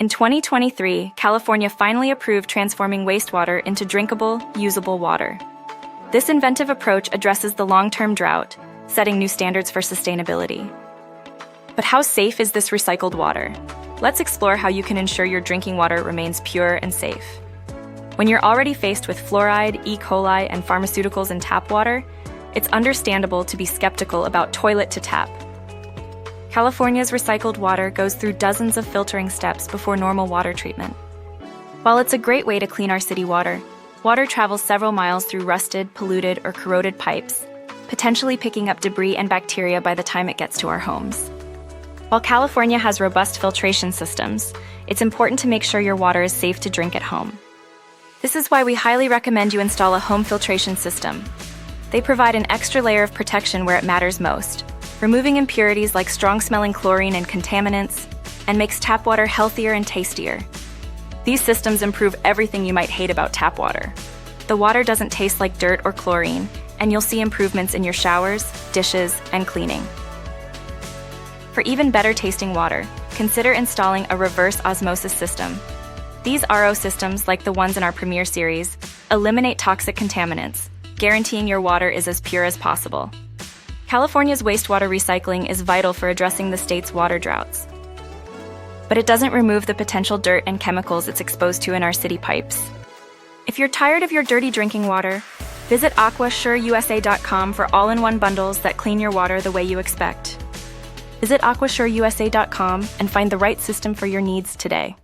In 2023, California finally approved transforming wastewater into drinkable, usable water. This inventive approach addresses the long-term drought, setting new standards for sustainability. But how safe is this recycled water? Let's explore how you can ensure your drinking water remains pure and safe. When you're already faced with fluoride, E. coli, and pharmaceuticals in tap water, it's understandable to be skeptical about toilet to tap. California's recycled water goes through dozens of filtering steps before normal water treatment. While it's a great way to clean our city water, water travels several miles through rusted, polluted, or corroded pipes, potentially picking up debris and bacteria by the time it gets to our homes. While California has robust filtration systems, it's important to make sure your water is safe to drink at home. This is why we highly recommend you install a home filtration system. They provide an extra layer of protection where it matters most, removing impurities like strong-smelling chlorine and contaminants, and makes tap water healthier and tastier. These systems improve everything you might hate about tap water. The water doesn't taste like dirt or chlorine, and you'll see improvements in your showers, dishes, and cleaning. For even better tasting water, consider installing a reverse osmosis system. These RO systems, like the ones in our Premier series, eliminate toxic contaminants, guaranteeing your water is as pure as possible. California's wastewater recycling is vital for addressing the state's water droughts. But it doesn't remove the potential dirt and chemicals it's exposed to in our city pipes. If you're tired of your dirty drinking water, visit aquasureusa.com for all-in-one bundles that clean your water the way you expect. Visit aquasureusa.com and find the right system for your needs today.